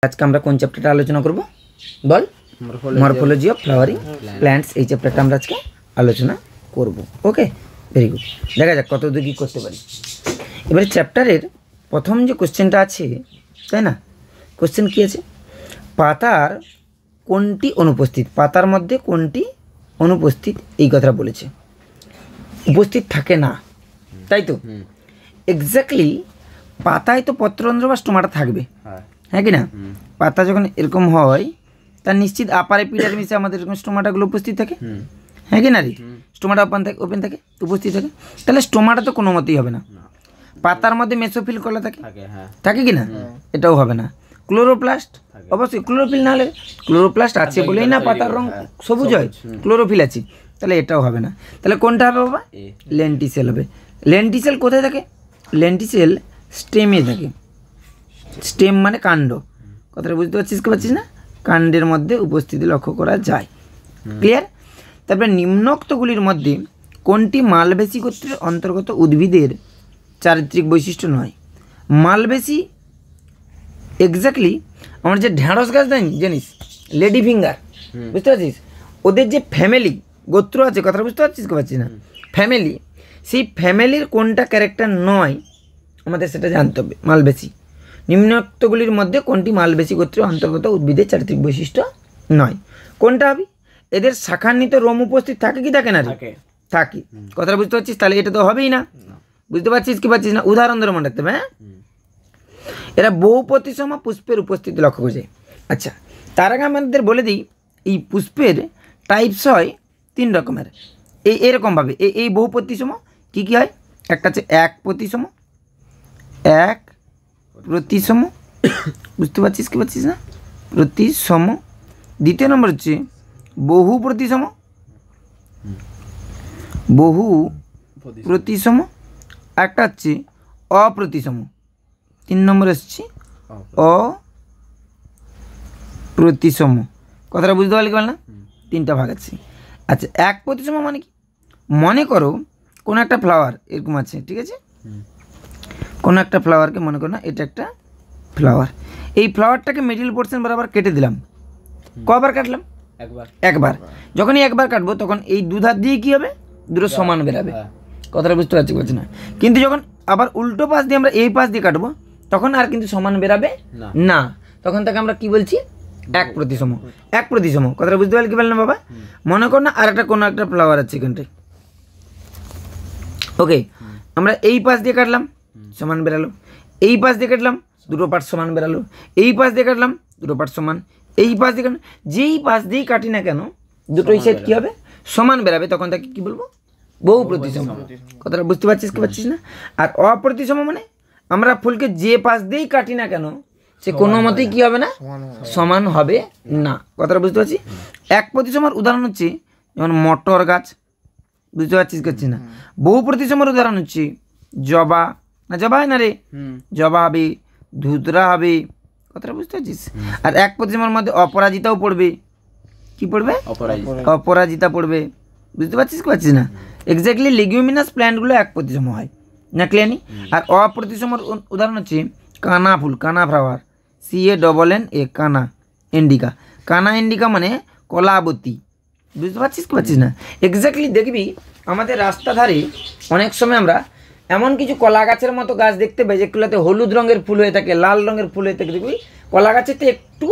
আজকে আমরা কোন চ্যাপ্টারটা আলোচনা করব বল? Morphology of flowering plants. এই চ্যাপ্টারটা আমরা আজকে আলোচনা করব। Okay, very good. দেখা যাক কত দূর কি করতে পারি। এবারে চ্যাপ্টারের প্রথম যে কোশ্চেনটা আছে, তাই না? কোশ্চেন কি আছে? পাতার কোনটি অনুপস্থিত, পাতার মধ্যে কোনটি অনুপস্থিত, এই কথাটা বলেছে। উপস্থিত থাকে না, তাই তো? এক্স্যাক্টলি পাতায় তো পত্ররন্ধ্র বা স্টোমাটা থাকবে, হ্যাঁ কি না? পাতা যখন এরকম হয় তার নিশ্চিত আপার এপিডার্মিসে আমাদের এরকম স্টোমাটাগুলো উপস্থিত থাকে, হ্যাঁ কি না রে? স্টোমাটা ওপেন থাকে, উপস্থিত থাকে। তাহলে স্টোমাটা তো কোনো মতেই হবে না। পাতার মধ্যে মেসোফিল কলা থাকে কি না? এটাও হবে না। ক্লোরোপ্লাস্ট অবশ্যই, ক্লোরোফিল না হলে, ক্লোরোপ্লাস্ট আছে বলেই না পাতার রং সবুজ হয়, ক্লোরোফিল আছে, তাহলে এটাও হবে না। তাহলে কোনটা হবে বাবা? লেন্টিসেল হবে। লেন্টিসেল কোথায় থাকে? লেন্টিসেল স্টেমে থাকে। স্টেম মানে কাণ্ড, কথাটা বুঝতে পারছিস কি পারছিস না? কাণ্ডের মধ্যে উপস্থিতি লক্ষ্য করা যায়। ক্লিয়ার? তারপরে নিম্নোক্তগুলির মধ্যে কোনটি মালবেসি গোত্রের অন্তর্গত উদ্ভিদের চারিত্রিক বৈশিষ্ট্য নয়? মালবেসি এক্স্যাক্টলি আমার যে ঢেঁড়স গাছ দেয়নি জানিস, লেডি ফিঙ্গার, বুঝতে পারছিস? ওদের যে ফ্যামিলি গোত্র আছে, কথাটা বুঝতে পারছিস কি পারছিস না? ফ্যামিলি, সেই ফ্যামিলির কোনটা ক্যারেক্টার নয় আমাদের সেটা জানতে হবে। মালবেসি, নিম্নোক্তগুলির মধ্যে কোনটি মালবেসি গোত্রের অন্তর্গত উদ্ভিদের চারিত্রিক বৈশিষ্ট্য নয়? কোনটা হবে? এদের শাখান্বিত রোম উপস্থিত থাকে কি থাকে না? থাকে। কথাটা বুঝতে পারছিস? তাহলে এটা তো হবেই না, বুঝতে পারছিস কি পারছিস না? উদাহরণ ধরে মনে রাখতে হবে। হ্যাঁ, এরা বহু প্রতিসম পুষ্পের উপস্থিতি লক্ষ্য করছে। আচ্ছা, তার আগে আমাদের বলে দিই, এই পুষ্পের টাইপস হয় 3 রকমের। এরকমভাবে এই বহু প্রতিসম কী কী হয়? একটা হচ্ছে এক প্রতিসম, বুঝতে পারছিস কি পারছিস না? প্রতিসম। দ্বিতীয় নম্বর হচ্ছে বহু প্রতিসম, একটা হচ্ছে অপ্রতিসম। 3 নম্বর আসছে অপ্রতিসম। কথাটা বুঝতে পারলি কি বল না? 3টা ভাগ আছে। আচ্ছা, এক প্রতিসম মানে কি? মনে করো কোনো একটা ফ্লাওয়ার এরকম আছে, ঠিক আছে? কোনো একটা ফ্লাওয়ারকে মনে করো না এটা একটা ফ্লাওয়ার, এই ফ্লাওয়ারটাকে মিডিল পোর্শন বরাবর কেটে দিলাম। কবার কাটলাম? একবার। যখনই একবার কাটবো তখন এই দুধার দিয়ে কী হবে? দুটো সমান বেরাবে। কথাটা বুঝতে পারছি বলছি না? কিন্তু যখন আবার উল্টো পাশ দিয়ে আমরা এই পাশ দিয়ে কাটবো তখন আর কিন্তু সমান বেরাবে না, তখন তাকে আমরা কি বলছি? এক প্রতিসম। এক প্রতিসম, কথাটা বুঝতে পারলি কি বললাম বাবা? মনে কর না আর একটা কোনো একটা ফ্লাওয়ার আছে এখানটায়, ওকে, আমরা এই পাশ দিয়ে কাটলাম, সমান বেরালো। এই পাশ দিয়ে কাটলাম, দুটো পার্ট সমান বেরালো। এই পাশ দিয়ে কাটলাম, দুটো পার্ট সমান। এই পাশ দিয়ে কাটলাম, যেই পাশ দিয়েই কাটি না কেন দুটোই সাইড কী হবে? সমান বেরাবে। তখন তাকে কী বলবো? বহু প্রতিসম। কথাটা বুঝতে পারছিস কি পারছিস না? আর অপ্রতিসম মানে আমরা ফুলকে যে পাশ দিয়েই কাটি না কেন সে কোনো মতেই কী হবে না? সমান হবে না। কথাটা বুঝতে পারছি? এক প্রতিসমের উদাহরণ হচ্ছে যেমন মটর গাছ, বুঝতে পারছিস করছিস না? বহু প্রতিসমের উদাহরণ হচ্ছে জবা, না জবা হয় না রে, জবা হবে, ধুতরা হবে। কথাটা বুঝতে পারছিস? আর এক প্রতিসমের মধ্যে অপরাজিতাও পড়বে। কি পড়বে? অপরাজিতা পড়বে। বুঝতে পারছিস কি পারছিস না? এক্স্যাক্টলি লেগুমিনাস প্ল্যান্টগুলো এক প্রতিসম হয় না, ক্লিয়ার নি? আর অপ্রতিসমের উদাহরণ হচ্ছে কানা ফুল, কানা ফ্লাওয়ার, CANNA, কানা ইন্ডিকা। কানা ইন্ডিকা মানে কলাবতী। বুঝতে পারছিস কি পারছিস না? এক্স্যাক্টলি দেখবি আমাদের রাস্তা ধারে অনেক সময় আমরা এমন কিছু কলা গাছের মতো গাছ দেখতে পাই যেগুলোতে হলুদ রঙের ফুল হয়ে থাকে, লাল রঙের ফুল হয়ে থাকে। দেখবি কলা গাছের তো একটু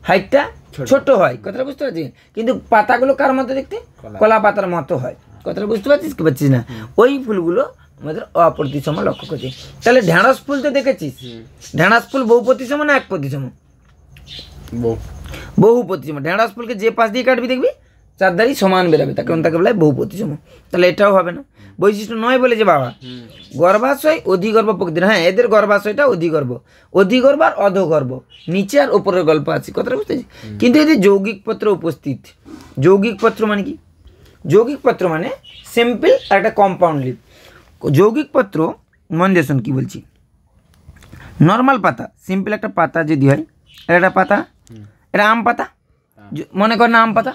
হাইটটা ছোট হয়, কথাটা বুঝতে পারছিস? কিন্তু পাতাগুলো কার মতো দেখতে? কলা পাতার মতো হয়। কথাটা বুঝতে পারছিস কি পারছিস না? ওই ফুলগুলো আমাদের অপ্রতিসম লক্ষ্য করছি। তাহলে ঢেঁড়স ফুল তো দেখেছিস, ঢেঁড়স ফুল বহু প্রতিসম না এক প্রতিসম? বহু প্রতিসম। ঢেঁড়স ফুলকে যে পাশ দিয়ে কাটবি দেখবি চারধারই সমান বেরাবে, তাকে বলে বহু প্রতিসম। তাহলে এটাও হবে না। বৈশিষ্ট্য নয় বলে যে বাবা গর্ভাশয় অধিগর্ভ প্রকৃতির, হ্যাঁ এদের গর্ভাশয়টা অধিগর্ভ, অধিগর্ভ আর অধগর্ভ, নিচে আর ওপরের গল্প আছে। কথাটা বুঝতে পারছি? কিন্তু এদের যৌগিক পত্র উপস্থিত। যৌগিক পত্র মানে কি? যৌগিক পত্র মানে সিম্পল আর একটা কম্পাউন্ড লিভ। যৌগিক পত্র মন দেখুন কি বলছি, নর্মাল পাতা, সিম্পল একটা পাতা যদি হয়, একটা পাতা, এটা আম পাতা, মনে কর না আম পাতা।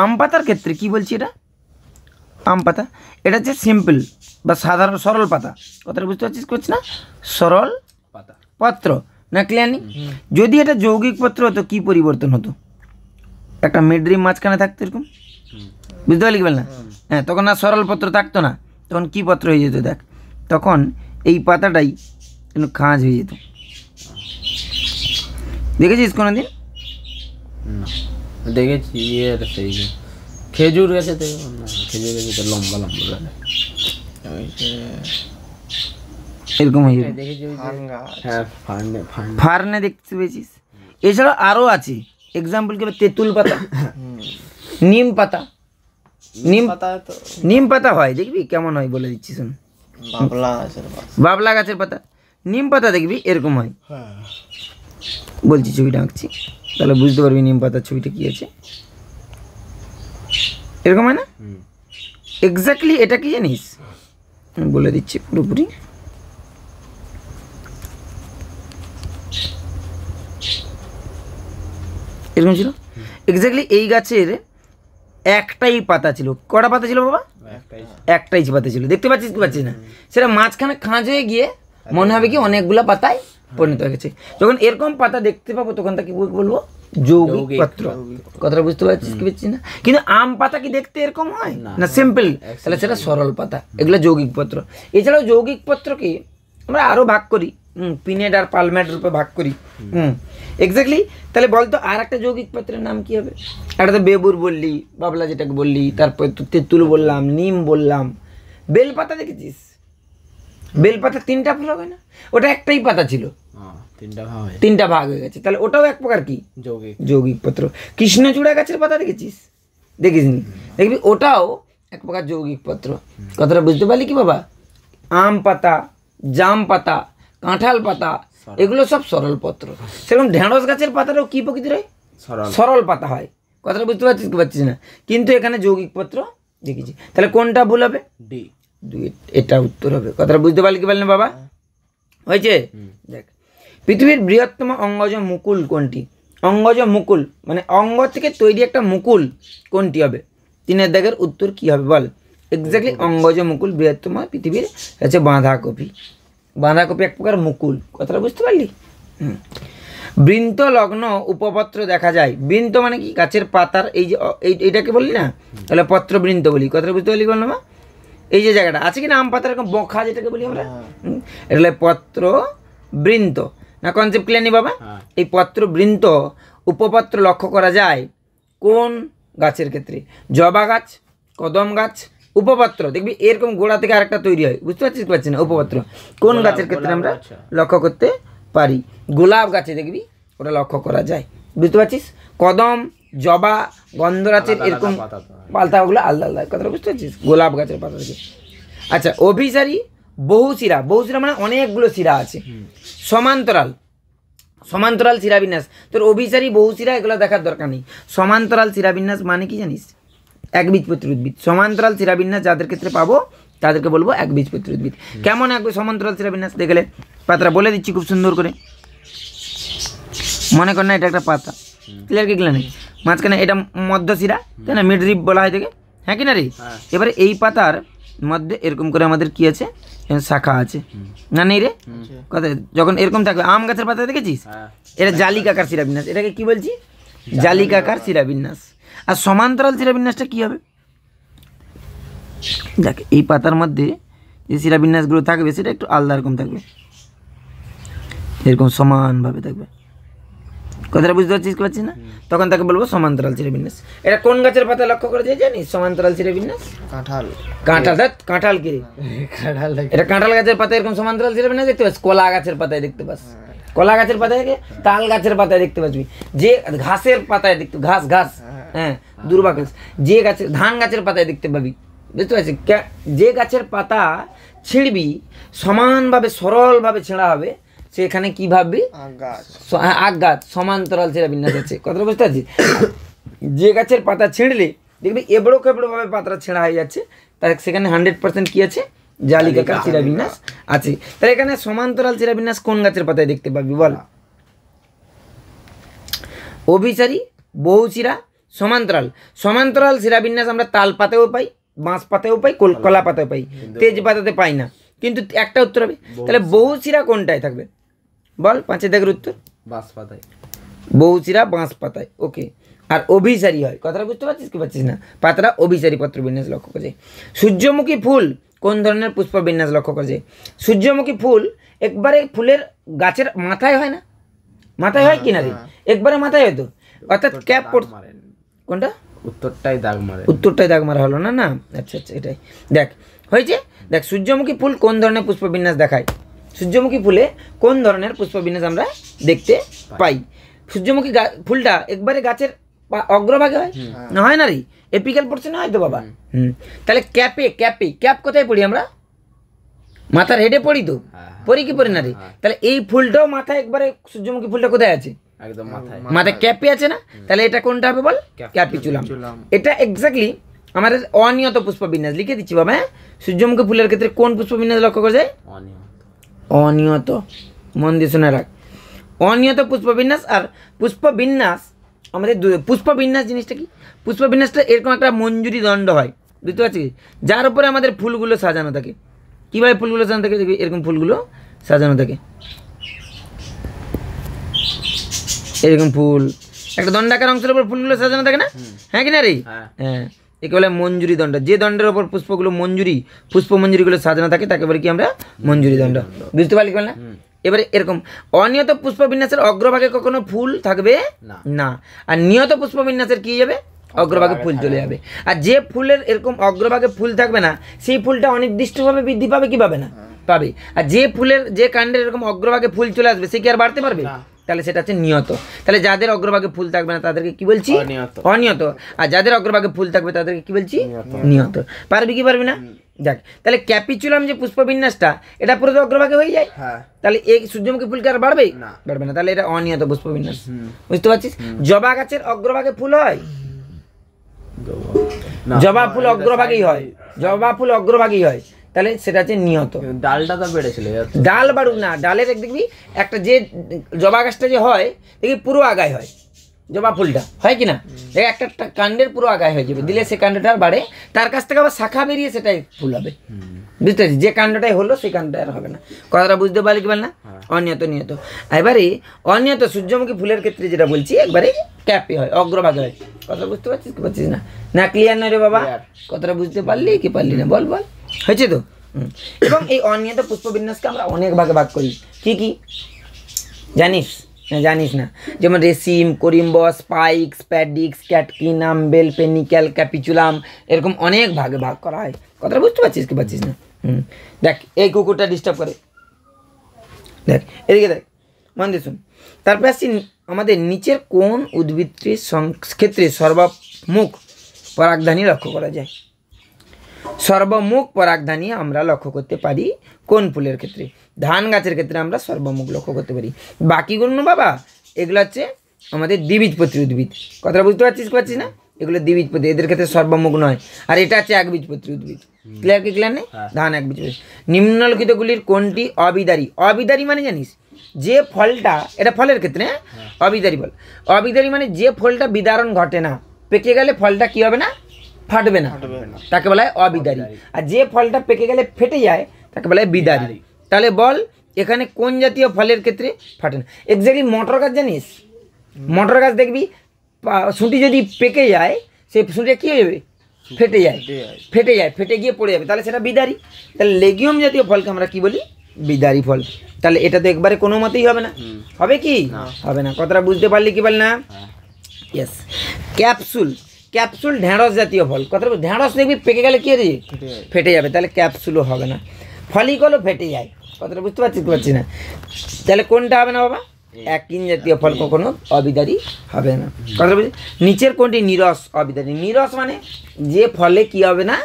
আম পাতার ক্ষেত্রে কি বলছি? এটা আম পাতা, এটা হচ্ছে সিম্পল বা সাধারণ সরল পাতা। কথাটা বুঝতে পারছিস? করছি না? সরল পাতা পত্র না ক্লিয়ার নেই? যদি এটা যৌগিক পত্র হতো কি পরিবর্তন হতো? একটা মিডরিম মাঝখানে থাকতো এরকম, বুঝতে পারলি কি বল না? হ্যাঁ, তখন আর সরল পত্র থাকতো না, তখন কি পত্র হয়ে যেত দেখ, তখন এই পাতাটাই কিন্তু খাঁজ হয়ে যেত। দেখেছিস কোনোদিন? দেখেছি সেই খেজুর গাছে, খেজুর গাছে তো লম্বা লম্বা এরকম হয়ে যাবে। ফার্নে দেখতে পেয়েছিস? এছাড়া আরও আছে, এক্সাম্পল কি, তেঁতুল পাতা, নিম পাতা। নিম পাতা হয়, দেখবি কেমন হয় বলে দিচ্ছি শোন। বাবলা গাছের পাতা, নিম পাতা দেখবি এরকম হয়। বলছি ছবিটা আঁকছি, তাহলে বুঝতে পারবি নিম পাতার ছবিটা কি আছে। এরকম হয় না? এক্স্যাক্টলি এটা কি জানিস, বলে দিচ্ছি পুরোপুরি। এরকম ছিল এক্স্যাক্টলি। এই গাছের একটাই পাতা ছিল। কটা পাতা ছিল বাবা? একটাই পাতা ছিল। দেখতে পাচ্ছিস কি পাচ্ছিস না? সেটা মাঝখানে খাঁজ হয়ে গিয়ে মনে হবে কি অনেকগুলো পাতায় পরিণত হয়ে গেছে। যখন এরকম পাতা দেখতে পাবো তখন তাকে বলবো যৌগিক পত্র। কথাটা বুঝতে পারছিস কি পাচ্ছিস না? কিন্তু আম পাতা কি দেখতে এরকম হয় না? সিম্পল, তাহলে সেটা সরল পাতা, এগুলো যৌগিক পত্র। এছাড়াও যৌগিক পত্রকে আমরা আরও ভাগ করি, পিনেট আর পালমেট রূপে ভাগ করি। এক্স্যাক্টলি। তাহলে বলতো আর একটা যৌগিক পত্রের নাম কি হবে? একটা তো বেবুর বললি, বাবলা যেটাকে বললি, তারপর তেঁতুল বললাম, নিম বললাম, বেলপাতা দেখেছিস? বেলপাতা তিনটা ফুল হবে না? ওটা একটাই পাতা ছিল, তিনটা ভাগ হয়ে গেছে, তাহলে ওটাও এক প্রকার কি যৌগিক পত্র। কৃষ্ণচূড়া গাছের পাতা দেখেছিস? দেখিসনি? দেখবি ওটাও এক প্রকার যৌগিক পত্র। কথাটা বুঝতে পারলি কি বাবা? আম পাতা, জাম পাতা, কাঁঠাল পাতা, এগুলো সব সরল পত্র। সেরকম ঢেঁড়স গাছের পাতাটাও কি প্রকৃতির হয়? সরল পাতা হয়। কথাটা বুঝতে পারছিস কি পারছিস না? কিন্তু এখানে যৌগিক পত্র দেখেছি। তাহলে কোনটা ভুল হবে? ডি। এটা উত্তর হবে। কথাটা বুঝতে পারলি কি পারলি বাবা? হয়েছে? দেখ, পৃথিবীর বৃহত্তম অঙ্গজ মুকুল কোনটি? অঙ্গজ মুকুল মানে অঙ্গ থেকে তৈরি একটা মুকুল কোনটি হবে? 3 দাগের উত্তর কি হবে বল? এক্স্যাক্টলি অঙ্গজ মুকুল বৃহত্তম পৃথিবীর হচ্ছে বাঁধাকপি। বাঁধাকপি এক প্রকার মুকুল। কথাটা বুঝতে পারলি? বৃন্ত লগ্ন উপপত্র দেখা যায়। বৃন্ত মানে কি? গাছের পাতার এই যে এইটাকে বললি না, তাহলে পত্র বৃন্ত বলি। কথাটা বুঝতে পারলি বললাম? এই যে জায়গাটা আছে কিনা আম পাতার এরকম বখা যেটাকে বলি আমরা, এটা পত্র বৃন্ত না? কনসেপ্ট ক্লিয়ার নেই বাবা? এই পত্র বৃন্ত উপপত্র লক্ষ্য করা যায় কোন গাছের ক্ষেত্রে? জবা গাছ, কদম গাছ, উপপত্র। দেখবি এরকম গোড়া থেকে আরেকটা তৈরি হয়, বুঝতে পারছিস পারছি না? উপপত্র কোন গাছের ক্ষেত্রে আমরা লক্ষ্য করতে পারি? গোলাপ গাছে দেখবি ওটা লক্ষ্য করা যায়, বুঝতে পারছিস? কদম, জবা, গন্ধরাজের এরকম পাতাগুলো আলাদা আলাদা। কথাটা বুঝতে পারছিস? গোলাপ গাছের পাতা থেকে। আচ্ছা, অভিসারী বহুশিরা। বহুশিরা মানে অনেকগুলো শিরা আছে। সমান্তরাল, সমান্তরাল শিরাবিন্যাস। তোর অভিসারী বহুশিরা এগুলো দেখার দরকার নেই। সমান্তরাল শিরাবিন্যাস মানে কি জানিস? একবীজপত্রী উদ্ভিদ। সমান্তরাল শিরাবিন্যাস যাদের ক্ষেত্রে পাবো তাদেরকে বলবো একবীজপত্রী উদ্ভিদ। কেমন সমান্তরাল শিরাবিন্যাস দেখলে পাতাটা বলে দিচ্ছি খুব সুন্দর করে। মনে কর না এটা একটা পাতা, ক্লিয়ার কি ক্লিয়ার নেই? মাঝখানে এটা মধ্যশিরা, তাই না? মিড রিপ বলা হয় থেকে, হ্যাঁ কি না রে? এবারে এই পাতার মধ্যে এরকম করে আমাদের কি আছে? শাখা আছে না? নেই রে? কথা যখন এরকম থাকবে, আম গাছের পাতা দেখেছিস? এটা জালিকাকার শিরাবিন্যাস। এটাকে কি বলছি? জালিকাকার শিরাবিন্যাস। আর সমান্তরাল শিরাবিন্যাসটা কি হবে? দেখ, এই পাতার মধ্যে যে শিরাবিন্যাসগুলো থাকবে সেটা একটু আলাদা রকম থাকবে, এরকম সমানভাবে থাকবে। কথাটা বুঝতে পারছিস কি পারছিস না? তখন তাকে বলবো সমান্তরাল শিরাবিন্যাস। এটা কোন গাছের পাতা লক্ষ্য করা যায় জানিস? সমান্তরাল শিরাবিন্যাস। কাঁঠাল। কাঁঠাল? কাঁঠাল কি? এটা কাঁঠাল গাছের পাতা এরকম সমান্তরাল শিরাবিন্যাস দেখতে পাচ্ছিস? কলা গাছের পাতায় দেখতে পাস, কলা গাছের পাতায়, তাল গাছের পাতায় দেখতে পাচ্ছি, যে ঘাসের পাতায় দেখতে, ঘাস ঘাস, হ্যাঁ দুর্বা ঘাস, যে গাছের, ধান গাছের পাতায় দেখতে পাবি, বুঝতে পারছিস? যে গাছের পাতা ছিঁড়বি সমানভাবে সরলভাবে ছেঁড়া হবে, সেখানে কি ভাববি? আগ গাছ। সমান্তরাল শিরাবিন্যাস আছে। কথাটা বুঝতে পারছিস? যে গাছের পাতা ছিঁড়লে দেখবি এবড়ো খেবড়ো ভাবে পাতা ছেঁড়া হয়ে যাচ্ছে, তার সেখানে 100% কি আছে? জালিকাকার শিরাবিন্যাস আছে। তাহলে এখানে সমান্তরাল শিরাবিন্যাস কোন গাছের পাতায় দেখতে পাবি বল? অভিসারী, বহুশিরা, সমান্তরাল। সমান্তরাল শিরাবিন্যাস আমরা তাল পাতায়ও পাই, বাঁশ পাতায়ও পাই, কলা পাতায় পাই, তেজ পাতাতে পাই না। কিন্তু একটা উত্তর হবে, তাহলে বহুশিরা কোনটায় থাকবে? বল 5 দাগের উত্তর। বাঁশ পাতায়। বহুশিরা বাঁশ পাতায়, ওকে। আর অভিসারী হয়, কথাটা বুঝতে পারছিস কি পারছিস না? পাতাটা অভিসারী পত্রবিন্যাস লক্ষ্য করা যায়। সূর্যমুখী ফুল কোন ধরনের পুষ্পবিন্যাস লক্ষ্য করা যায়? সূর্যমুখী ফুল একবারে ফুলের গাছের মাথায় হয় না? মাথায় হয় কিনা রে? একবারে মাথায় হয়তো, অর্থাৎ ক্যাপ মারেন কোনটা? উত্তরটাই দাগ মারে। উত্তরটাই দাগ মারা হলো না, না? আচ্ছা আচ্ছা, এটাই দেখ হয়েছে। দেখ সূর্যমুখী ফুল কোন ধরনের পুষ্পবিন্যাস দেখায়? সূর্যমুখী ফুলে কোন ধরনের পুষ্পবিন্যাস আমরা দেখতে পাই? সূর্যমুখী ফুলটা একবারে গাছের অগ্রভাগে হয় না, হয় না রে? এপিক্যাল পোর্শনে হয় তো বাবা। তাহলে ক্যাপ কোথায় পড়ি আমরা? মাথার হেডে পড়ি তো, পড়ি কি পড়ি না রে? তাহলে এই ফুলটাও মাথায় একবারে, সূর্যমুখী ফুলটা কোথায় আছে? একদম মাথায়। মাথায় ক্যাপে আছে না? তাহলে এটা কোনটা হবে বল? ক্যাপিচুলাম। এটা এক্স্যাক্টলি আমাদের অনিয়ত পুষ্পবিন্যাস লিখে দিচ্ছি বাবা। হ্যাঁ, সূর্যমুখী ফুলের ক্ষেত্রে কোন পুষ্পবিন্যাস লক্ষ্য করা যায়? অনিয়ত। মন দিয়ে শুনে রাখ, অনিয়ত পুষ্পবিন্যাস। আর পুষ্পবিন্যাস আমাদের পুষ্পবিন্যাস জিনিসটা কি? পুষ্পবিন্যাসটা এরকম একটা মঞ্জুরি দণ্ড হয়, বুঝতে পারছিস? যার উপরে আমাদের ফুলগুলো সাজানো থাকে। কীভাবে ফুলগুলো সাজানো থাকে? এরকম ফুলগুলো সাজানো থাকে, এরকম ফুল একটা দণ্ডাকার অংশের উপর ফুলগুলো সাজানো থাকে না? হ্যাঁ কি না রে? হ্যাঁ, একে বলে মঞ্জুরি দণ্ড। যে দণ্ডের ওপর পুষ্পগুলো পুষ্পমঞ্জুরিগুলো সাজানো থাকে তাকে বলে কি আমরা? মঞ্জুরি দণ্ড। বুঝতে পারলি না? এবারে এরকম অনিয়ত পুষ্পবিন্যাসের অগ্রভাগে কখনো ফুল থাকবে না, আর নিয়ত পুষ্পবিন্যাসের কি যাবে? অগ্রভাগে ফুল চলে যাবে। আর যে ফুলের এরকম অগ্রভাগে ফুল থাকবে না, সেই ফুলটা অনির্দিষ্টভাবে বৃদ্ধি পাবে কি পাবে না? পাবে। আর যে ফুলের, যে কাণ্ডের এরকম অগ্রভাগে ফুল চলে আসবে, সে কি আর বাড়তে পারবে? তাহলে সেটা হচ্ছে নিয়ত। তাহলে যাদের অগ্রভাগে ফুল থাকবে না তাদেরকে কি বলছি? অনিয়ত। আর যাদের অগ্রভাগে ফুল থাকবে তাদেরকে কি বলছি? নিয়ত। পারবি কি পারবি না? যাক, তাহলে ক্যাপিচুলাম যে পুষ্পবিন্যাসটা, এটা পুরো অগ্রভাগে হয়ে যায়। তাহলে এই সূর্যমুখী ফুলকে আর বাড়বে না, তাহলে এটা অনিয়ত পুষ্পবিন্যাস। বুঝতে পারছিস? জবা গাছের অগ্রভাগে ফুল হয়? জবা ফুল অগ্রভাগেই হয়, জবা ফুল অগ্রভাগেই হয়, তাহলে সেটা হচ্ছে নিয়ত। ডালটা তো বেড়েছিল, ডাল বাড়ুক না, ডালের দেখবি একটা যে জবা গাছটা যে হয় দেখবি পুরো আগায় হয়, জবা ফুলটা হয় কি না? দেখ একটা কাণ্ডের পুরো আগায় হয়ে যাবে, দিলে সে কাণ্ডটা আর বাড়ে, তার কাছ থেকে আবার শাখা বেরিয়ে সেটাই ফুল হবে। বুঝতে পারছি? যে কাণ্ডটাই হলো সেই কাণ্ডটা আর হবে না। কথাটা বুঝতে পারলি কি না? অনিয়ত নিয়ত। এবারে অনিয়ত সূর্যমুখী ফুলের ক্ষেত্রে যেটা বলছি, একবারে ক্যাপে হয়, অগ্রভাগে হয়। কথা বুঝতে পারছিস কি পারছিস না? না ক্লিয়ার নয় রে বাবা? কথাটা বুঝতে পারলি কি পারলি না? বল বল, হয়েছে তো? এবং এই অনিয়ত পুষ্পবিন্যাসকে আমরা অনেক ভাগে ভাগ করি। কি কি জানিস? জানিস না? যেমন রেসিম, করিম্বস, স্পাইক্স, প্যাডিক্স, ক্যাটকিন, আম্বেল, পেনিক্যাল, ক্যাপিচুলাম, এরকম অনেক ভাগে ভাগ করা হয়। কথাটা বুঝতে পারছিস কি পারছিস না? দেখ এই কুকুরটা ডিস্টার্ব করে, দেখ এদিকে দেখ, মন দিয়ে শুন। তারপরে আসছি আমাদের নিচের কোন উদ্ভিদটির ক্ষেত্রে সর্বমুখ পরাগধানী লক্ষ্য করা যায়? সর্বমুখ পরাগধানী আমরা লক্ষ্য করতে পারি কোন ফুলের ক্ষেত্রে? ধান গাছের ক্ষেত্রে আমরা সর্বমুখ লক্ষ্য করতে পারি। বাকিগুলো বাবা এগুলো হচ্ছে আমাদের দ্বিবীজপত্রী উদ্ভিদ। কথাটা বুঝতে পারছিস না? এগুলো দ্বিবীজপত্রী, এদের ক্ষেত্রে সর্বমুখ নয়। আর এটা হচ্ছে একবীজপত্রী উদ্ভিদ। ক্লিয়ার কি ক্লিয়ার নেই? ধান একবীজপত্রী। নিম্নলিখিতগুলির কোনটি অবিদারী? অবিদারী মানে জানিস? যে ফলটা, এটা ফলের ক্ষেত্রে অবিদারী ফল। অবিদারী মানে যে ফলটা বিদারণ ঘটে না, পেকে গেলে ফলটা কি হবে না? ফাটবে না, তাকে বলা হয় অবিদারী। আর যে ফলটা পেকে গেলে ফেটে যায় তাকে বলা হয় বিদারী। তাহলে বল এখানে কোন জাতীয় ফলের ক্ষেত্রে ফাটে না? এক্স্যাক্টলি মটর গাছ জানিস? মটর গাছ দেখবি শুঁটি যদি পেকে যায়, সেই শুঁটিটা কী হয়ে যাবে? ফেটে যায়, ফেটে গিয়ে পড়ে যাবে, তাহলে সেটা বিদারী। তাহলে লেগিউম জাতীয় ফলকে আমরা কি বলি? বিদারী ফল। তাহলে এটা তো একবারে কোনো মতেই হবে না। হবে কি? হবে না। কথাটা বুঝতে পারলি কি বল না? ইয়েস। ক্যাপসুল, ক্যাপসুল ঢেঁড়স জাতীয় ফল। কথাটা ঢেঁড়স দেখবি পেকে গেলে কি হয়ে যাবে? ফেটে যাবে, তাহলে ক্যাপসুলও হবে না। ফলিকলও ফেটে যায়। কথাটা বুঝতে পারছি না? তাহলে কোনটা হবে না বাবা? অ্যাকিন জাতীয় ফল কখনো অবিদারী হবে না। কথাটা বুঝছি? নিচের কোনটি নিরস অবিদারী? নিরস মানে যে ফলে কি হবে না?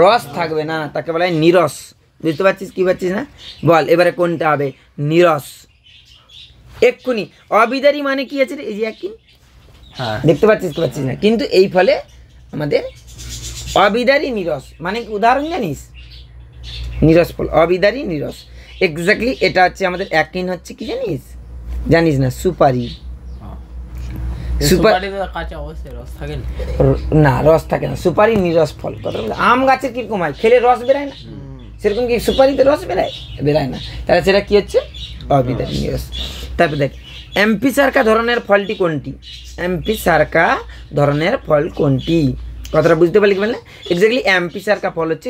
রস থাকবে না, তাকে বলা হয় নিরস। বুঝতে পারছিস কি পারছিস না? বল এবারে কোনটা হবে? নিরস। এক্ষুনি অবিদারী মানে কি আছে? এই যে অ্যাকিন, দেখতে পাচ্ছিস কি পাচ্ছিস না? কিন্তু এই ফলে আমাদের অবিদারী নিরস মানে উদাহরণ জানিস? নিরস ফল, অবিদারী নিরস। এক্স্যাক্টলি এটা হচ্ছে আমাদের অ্যাকিন হচ্ছে কি জানিস? জানিস না? সুপারি। না, রস থাকে না, সুপারি নিরস ফল। কথা বলে আম গাছের কিরকম হয়? খেলে রস বেরায় না, সেরকম কি সুপারিতে রস বেরায়? বেরায় না। তাহলে সেটা কি হচ্ছে? অবিদারী নিরস। তারপর দেখ এমফিসার্কা ধরনের ফলটি কোনটি? এমফিসার্কা ধরনের ফল কোনটি? কথাটা বুঝতে পারলি কি বললে? এক্স্যাক্টলি এমফিসার্কা ফল হচ্ছে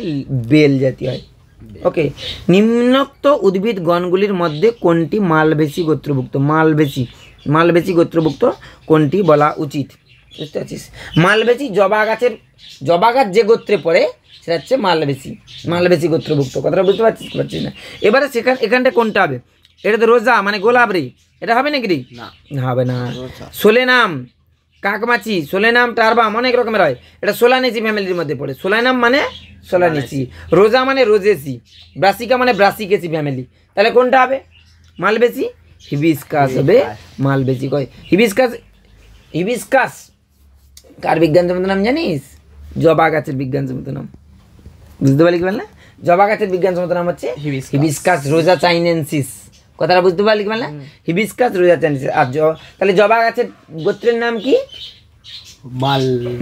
বেল জাতীয় হয়। ওকে, নিম্নোক্ত উদ্ভিদ গণগুলির মধ্যে কোনটি মালভেসি গোত্রভুক্ত? মালভেসি গোত্রভুক্ত কোনটি বলা উচিত? বুঝতে পারছিস? মালভেসি জবা গাছ যে গোত্রে পড়ে সেটা হচ্ছে মালভেসি গোত্রভুক্ত। কথাটা বুঝতে পারছিস না? এবারে এখানটা কোনটা হবে? এটা তো রোজা মানে গোলাপ রে, এটা হবে নাকি রে? না হবে না। সোলেনাম, কাকমাছি, সোলেনাম টারবাম অনেক রকমের হয়। এটা সোলানেসি ফ্যামিলির মধ্যে পড়ে। সোলানাম মানে সোলানেসি, রোজা মানে রোজেসি, ব্রাসিকা মানে ব্রাসিকেসি ফ্যামিলি। তাহলে কোনটা হবে? মালভেসি। হিবিস্কাস হবে মালভেসি। কয় হিবিস্কাস কার বিজ্ঞানসম্মত নাম জানিস? জবা গাছের বিজ্ঞানসম্মত নাম। বুঝতে পারলি কি বল না? জবা গাছের বিজ্ঞানসম্মত নাম হচ্ছে হিবিস্কাস রোজা চাইনেন্সিস। কথাটা বুঝতে পারলি কি বল না? হিবিস্কাস রোজা চাইনেন্সিস। আর তাহলে জবা গাছের গোত্রের নাম কি?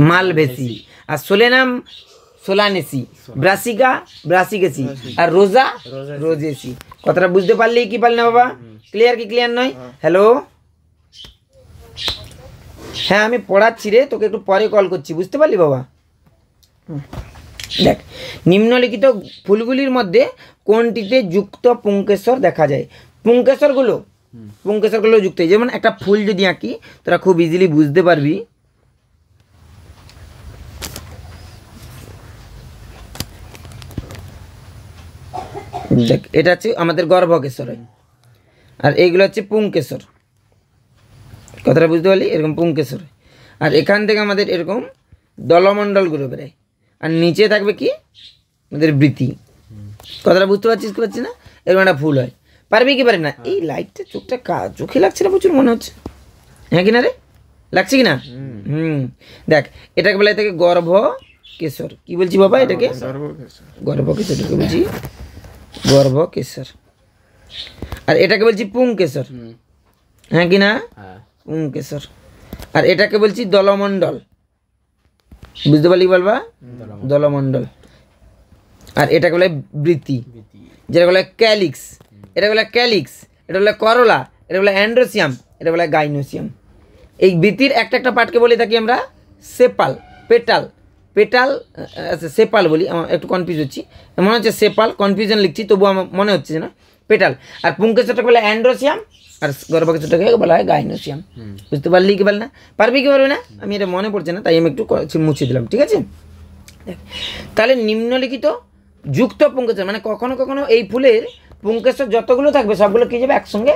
মালভেসি। আর সোলেনাম সোলানেসি, ব্রাসিকা ব্রাসিকেসি, আর রোজা রোজেসি। কথাটা বুঝতে পারলি কি পারলি না বাবা? ক্লিয়ার কি ক্লিয়ার নয়? হ্যালো, হ্যাঁ আমি পড়াচ্ছি রে, তোকে একটু পরে কল করছি। বুঝতে পারলি বাবা? দেখ নিম্নলিখিত ফুলগুলির মধ্যে কোনটিতে যুক্ত পুংকেশর দেখা যায়? পুংকেশরগুলো যুক্ত। যেমন একটা ফুল যদি আঁকি তোরা খুব ইজিলি বুঝতে পারবি। দেখ এটা হচ্ছে আমাদের গর্ভকেশর, আর এইগুলো হচ্ছে পুংকেশর। কথাটা বুঝতে পারলি? এরকম পুংকেশর। আর এখান থেকে আমাদের এরকম দলমণ্ডলগুলো বেরোয়, আর নিচে থাকবে কি আমাদের বৃতি। কথাটা বুঝতে পারছিস কি পারছিস না? এরকম একটা ফুল হয়। পারবি কি পারি না? এই লাইটটা চোখে লাগছে না প্রচুর মনে হচ্ছে, হ্যাঁ কিনা রে? লাগছে কি না? দেখ এটাকে বলে থাকে গর্ভকেশর। কি বলছি বাবা? এটাকে গর্ভকেশর বলছি, গর্ভকেশর। আর এটাকে বলছি পুংকেশর, হ্যাঁ কি না? পুংকেশর। আর এটাকে বলছি দলমণ্ডল। বুঝতে পারলি বলবা? দলমণ্ডল। আর এটাকে বলে বৃতি, যেটা বলে ক্যালিক্স। এটা বলে ক্যালিক্স, এটা বলে করলা, এটা বলে অ্যান্ড্রোসিয়াম, এটা বলে গাইনোসিয়াম। এই বৃতির একটা পার্টকে বলে থাকি আমরা সেপাল, পেটাল। আচ্ছা সেপাল বলি, আমার একটু কনফিউজ হচ্ছি, মনে হচ্ছে সেপাল, কনফিউশন লিখছি তবু আমার মনে হচ্ছে না। পেটাল। আর পুংকেশরটাকে বলে অ্যান্ড্রোসিয়াম, আর গর্ভকেশরটাকে বলা হয় গাইনোসিয়াম। বুঝতে পারলি কি বল না? পারবি কি পারবি না? আমি এটা মনে পড়ছে না, তাই আমি একটু মুছে দিলাম, ঠিক আছে? তাহলে নিম্নলিখিত যুক্ত পুংকেশর মানে কখনো কখনো এই ফুলের পুংকেশর যতগুলো থাকবে সবগুলো কি যাবে একসঙ্গে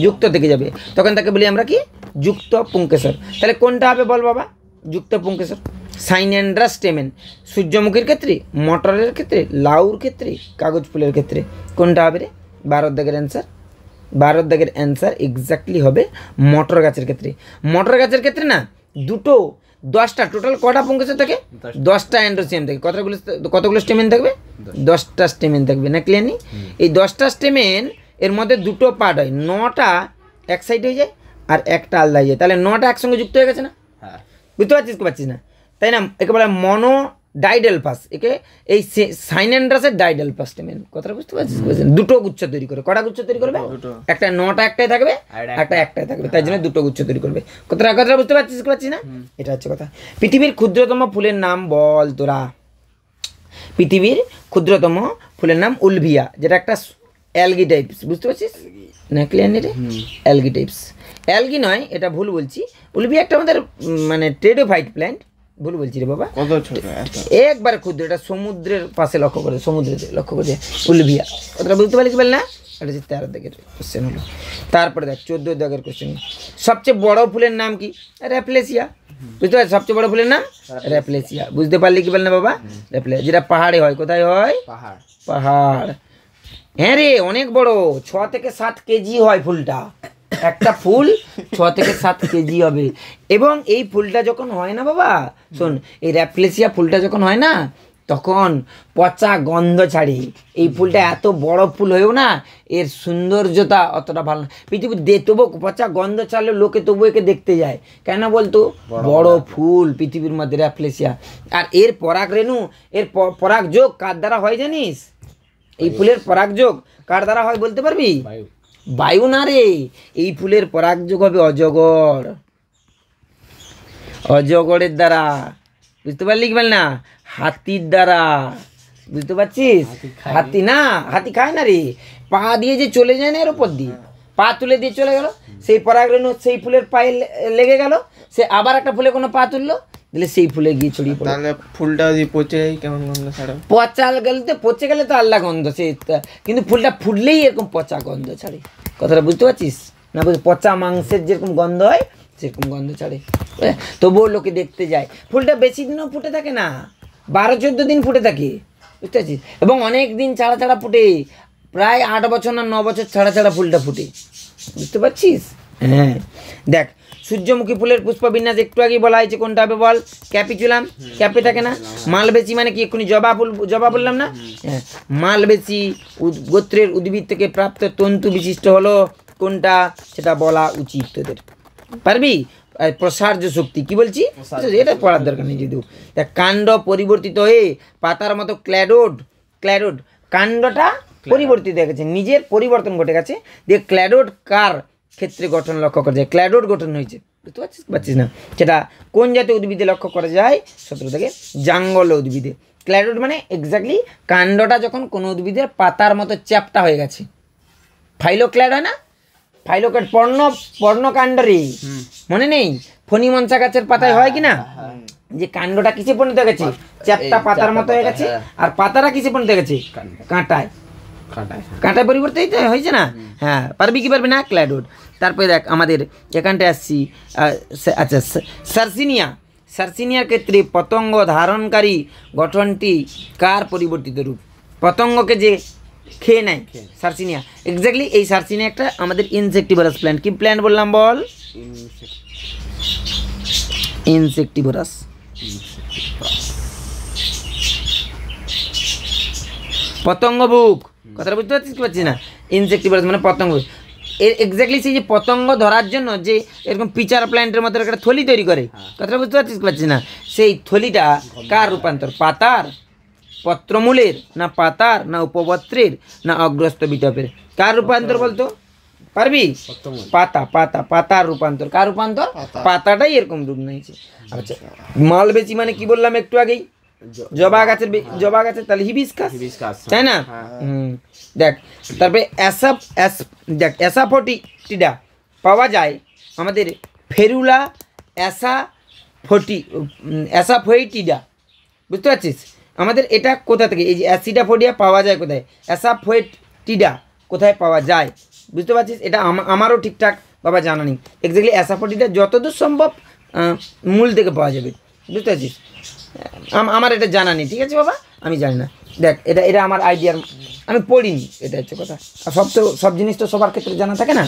যুক্ত থেকে যাবে, তখন তাকে বলি আমরা কি যুক্ত পুংকেশর। তাহলে কোনটা হবে বল বাবা? যুক্ত পুংকেশর। সাইনেন্ড্রাস স্টেমেন সূর্যমুখীর ক্ষেত্রে, মটরের ক্ষেত্রে, লাউর ক্ষেত্রে, কাগজ ফুলের ক্ষেত্রে কোনটা হবে রে? 12 দাগের অ্যান্সার এক্স্যাক্টলি হবে মটর গাছের ক্ষেত্রে। মটর গাছের ক্ষেত্রে না 10টা টোটাল কটা পুংকেশর থাকে? 10টা অ্যান্ড্রোসিয়াম থাকে। কতগুলো স্টেমেন থাকবে? 10টা স্টেমেন থাকবে না? ক্লিয়ার নেই? এই 10টা স্টেমেন এর মধ্যে 2টো পার্ট হয়, 9টা এক সাইড হয়ে যায় আর একটা আলাদা হয়ে যায়। তাহলে 9টা একসঙ্গে যুক্ত হয়ে গেছে না? বুঝতে পারছিস না? তাই না? একে বলে মনো ডাইডালপাস। একে এই সাইনেন্ড্রাসের ডাইডালপাস স্টেমেন। কথাটা বুঝতে পারছিস? 2টো গুচ্ছ তৈরি করে। কটা গুচ্ছ তৈরি করবে? একটা 9টা একটাই থাকবে, একটাই থাকবে, তাই জন্য 2টো গুচ্ছ তৈরি করবে। কথাটা বুঝতে পারছিস না? এটা হচ্ছে কথা। পৃথিবীর ক্ষুদ্রতম ফুলের নাম বল তোরা। পৃথিবীর ক্ষুদ্রতম ফুলের নাম উলভিয়া, যেটা একটা অ্যালগি টাইপস। বুঝতে পারছিস না? ক্লিয়ার নেই রে? অ্যালগি টাইপস, অ্যালগি নয়, এটা ভুল বলছি। উলভিয়া একটা আমাদের মানে টেরিডোফাইট প্ল্যান্ট। ভুল বলছি রে বাবা, কত ছোট একবারে ক্ষুদ্র। এটা সমুদ্রের পাশে লক্ষ্য করে, লক্ষ্য করে উলভিয়া। কথাটা বুঝতে পারলি কি বল না? এটা হচ্ছে 13 দাগের কোশ্চেন হলো। তারপরে দেখ 14 দাগের কোশ্চেন। সবচেয়ে বড় ফুলের নাম কি? র্যাফলেসিয়া। বুঝতে পারছি? সবচেয়ে বড় ফুলের নাম র্যাফলেসিয়া। বুঝতে পারলি কি বল না বাবা? র্যাফলেসিয়া যেটা পাহাড়ে হয়। কোথায় হয়? পাহাড়। হ্যাঁ রে, অনেক বড়, 6 থেকে 7 কেজি হয় ফুলটা। একটা ফুল 6 থেকে 7 কেজি হবে। এবং এই ফুলটা যখন হয় না বাবা, শোন, এই র্যাফলেসিয়া ফুলটা যখন হয় না তখন পচা গন্ধ ছাড়ে। এই ফুলটা এত বড় ফুল হয়েও না এর সৌন্দর্যতা অতটা ভালো না। পৃথিবীর তবু পচা গন্ধ ছাড়লে লোকে তবু একে দেখতে যায়, কেন বলতো? বড় ফুল পৃথিবীর মধ্যে র্যাফলেসিয়া। আর এর পরাগ রেণু, এর পরাগ যোগ কার দ্বারা হয় জানিস? এই ফুলের পরাগ যোগ কার দ্বারা হয় বলতে পারবি? বায়ু না রে, এই ফুলের পরাগযোগ হবে অজগর, অজগরের দ্বারা, বুঝতে পারলি কি বল না, হাতির দ্বারা, বুঝতে পারছিস? হাতি না, হাতি খায় না রে, পা দিয়ে যে চলে যায় না এর উপর দিয়ে, পা তুলে দিয়ে চলে গেল, সেই পরাগরেণু সেই ফুলের পায়ে লেগে গেল, সে আবার একটা ফুলে কোনো পা তুললো, দিলে সেই ফুলে গিয়ে ছড়িয়ে পড়ে। তাহলে ফুলটা যদি পচে যায় কেমন গন্ধ ছাড়ে? পচা গেলে তো, পচে গেলে তো আল্লাহ গন্ধ, সে কিন্তু ফুলটা ফুটলেই এরকম পচা গন্ধ ছাড়ে। কথাটা বুঝতে পারছিস না? পচা মাংসের যেরকম গন্ধ হয় সেরকম গন্ধ ছাড়ে। তবুও লোকে দেখতে যায়। ফুলটা বেশি দিনও ফুটে থাকে না, 12-14 দিন ফুটে থাকে, বুঝতে পারছিস? এবং অনেক দিন ছাড়া ছাড়া ফুটে, প্রায় 8 বছর না 9 বছর ছাড়া ছাড়া ফুলটা ফুটে, বুঝতে পারছিস? হ্যাঁ, দেখ সূর্যমুখী ফুলের পুষ্পবিন্যাস একটু আগে বলা হয়েছে, কোনটা হবে বল? ক্যাপিচুলাম, ক্যাপে থাকে না। মালবেসি মানে কি? এক্ষুনি জবা ফুল, জবা বললাম না? হ্যাঁ, মালবেসি গোত্রের উদ্ভিদ থেকে প্রাপ্ত তন্তু বিশিষ্ট হলো কোনটা, সেটা বলা উচিত তোদের। পারবি? প্রসার্য শক্তি কি বলছি, এটা পড়ার দরকার নেই। যদিও দেখ, কাণ্ড পরিবর্তিত হয়ে পাতার মতো ক্ল্যাডোড, ক্ল্যাডোড কাণ্ডটা পরিবর্তিত হয়ে গেছে, নিজের পরিবর্তন ঘটে গেছে। দেখ ক্ল্যাডোড কার ক্ষেত্রে গঠন লক্ষ্য করা যায়? ক্ল্যাডোড গঠন হয়েছে, বুঝতে পারছিস না? সেটা কোন জাতীয় উদ্ভিদে লক্ষ্য করা যায়? 17 থেকে জাঙ্গল উদ্ভিদে। ক্ল্যাডোড মানে এক্স্যাক্টলি কাণ্ডটা যখন কোনো উদ্ভিদের পাতার মতো চ্যাপ্টা হয়ে গেছে। ফাইলোক্ল্যাড হয় না, ফাইলোক্ল্যাড পর্ণকাণ্ড রে, মনে নেই? ফণিমনসা গাছের পাতায় হয় কি না, যে কাণ্ডটা কিসে পরিণত হয়ে গেছে? চ্যাপ্টা পাতার মতো হয়ে গেছে। আর পাতাটা কিসে পরিণত হয়ে গেছে? কাঁটায়, কাঁটায় পরিবর্তিত হয়েছে না? হ্যাঁ, পারবি কি পারবি না? ক্ল্যাডোড। তারপরে দেখ আমাদের এখানটায় আসছি, আচ্ছা সার্সিনিয়া, সার্সিনিয়ার ক্ষেত্রে পতঙ্গ ধারণকারী গঠনটি কার পরিবর্তিত রূপ? পতঙ্গকে যে খেয়ে নেয়, সার্সিনিয়া। এক্স্যাক্টলি এই সার্সিনিয়া একটা আমাদের ইনসেক্টিভোরাস প্ল্যান্ট। কি প্ল্যান্ট বললাম বল? ইনসেক্টিভোরাস। পতঙ্গ বুক, কথাটা বুঝতে পারছিস কি পারছিস না? ইনসেক্টিভোরাস মানে পতঙ্গ। এর এক্স্যাক্টলি সেই যে পতঙ্গ ধরার জন্য যে এরকম পিচার প্ল্যান্টের মতো একটা থলি তৈরি করে, কথাটা বুঝতে পারছিস কি পারছিস না? সেই থলিটা কার রূপান্তর? পাতার, পত্রমূলের, না পাতার, না উপপত্রের, না অগ্রস্ত বিটপের? কার রূপান্তর বলতো? পারবি? পাতা, পাতা, পাতার রূপান্তর। কার রূপান্তর? পাতাটাই এরকম রূপ নিয়েছে। আচ্ছা, মালবেসি মানে কি বললাম একটু আগেই? জবা গাছের, জবা গাছের, তাহলে হিবিস্কাস, তাই না? দেখ তারপরে দেখ অ্যাসাফোটিডা পাওয়া যায় আমাদের ফেরুলা অ্যাসাফোয়েটিডা, বুঝতে পারছিস? আমাদের এটা কোথা থেকে? এই যে অ্যাসিডাফোডিয়া পাওয়া যায় কোথায়? অ্যাসাফোয়েটিডা কোথায় পাওয়া যায়, বুঝতে পারছিস? এটা আমারও ঠিকঠাক বাবা জানা নেই। এক্স্যাক্টলি অ্যাসাফোটিডা যতদূর সম্ভব মূল থেকে পাওয়া যাবে, বুঝতে পারছিস? আমার এটা জানা নেই, ঠিক আছে বাবা, আমি জানি না। দেখ এটা আমার আইডিয়ার, আমি পড়িনি, এটা হচ্ছে কথা। আর সব জিনিস তো সবার ক্ষেত্রে জানা থাকে না।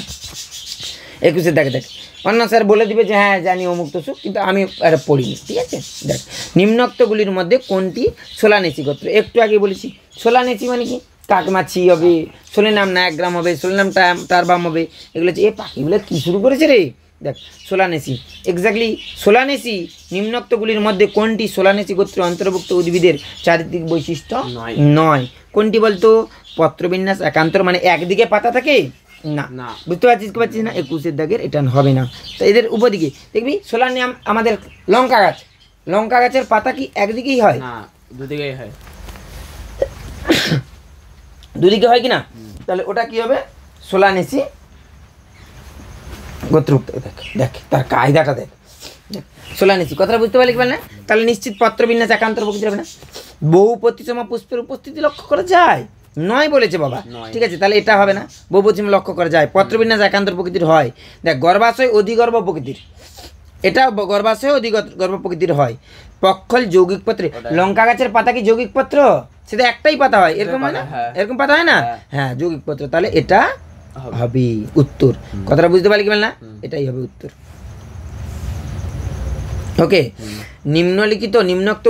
21 দেখ অন্য স্যার বলে দিবে যে হ্যাঁ জানি অমুক তো সুখ, কিন্তু আমি এটা পড়িনি, ঠিক আছে? দেখ নিম্নোক্তগুলির মধ্যে কোনটি সোলানেসি গোত্র? একটু আগে বলেছি। সোলানেসি মানে কি? কাকমাছি হবে, সোলেনাম নায়াগ্রাম হবে, সোলেনাম টারবাম হবে, এগুলো হচ্ছে। এ পাখিগুলো কী শুরু করেছে রে? দেখ সোলানেসি, এক্স্যাক্টলি সোলানেসি নিম্নোক্তগুলির মধ্যে কোনটি সোলানেসি গোত্রের অন্তর্ভুক্ত উদ্ভিদের চারিত্রিক বৈশিষ্ট্য নয়? কোনটি বলতো? পত্রবিন্যাস একান্তর, মানে একদিকে পাতা থাকে না, বুঝতে পারছিস কি পারছিস না? 21 দাগের এটা হবে না। তো এদের উপদিকে দেখবি সোলানিয়াম, আমাদের লঙ্কা গাছ, লঙ্কা গাছের পাতা কি একদিকেই হয়? না, দুদিকেই হয়। দুদিকে হয় কি না? তাহলে ওটা কি হবে? সোলানেসি গোত্রভুক্ত। দেখ তার কায়দাটা দেখ, সোলানেসি কথাটা বুঝতে পারলি কি না? তাহলে নিশ্চিত পত্রবিন্যাস একান্তর প্রকৃতি হবে না। বহুপতিসম পুষ্পের উপস্থিতি লক্ষ্য করা যায়, নয় বলেছে বাবা, ঠিক আছে? তাহলে এটা হবে না। বহুপতিসম লক্ষ্য করা যায়, পত্রবিন্যাস একান্তর প্রকৃতির হয়। দেখ গর্ভাশয় অধিগর্ভ প্রকৃতির, এটা গর্ভাশয় অধিগর্ভ প্রকৃতির হয়। পক্ষল যৌগিক পত্রে, লঙ্কা গাছের পাতা কি যৌগিক পত্র? সেটা একটাই পাতা হয়, এরকম হয় না? এরকম পাতা হয় না? হ্যাঁ, যৌগিক পত্র। তাহলে এটা হবে উত্তর। কথাটা বুঝতে পারলি কি না? এটাই হবে উত্তর। ওকে, নিম্নলিখিত নিম্নোক্ত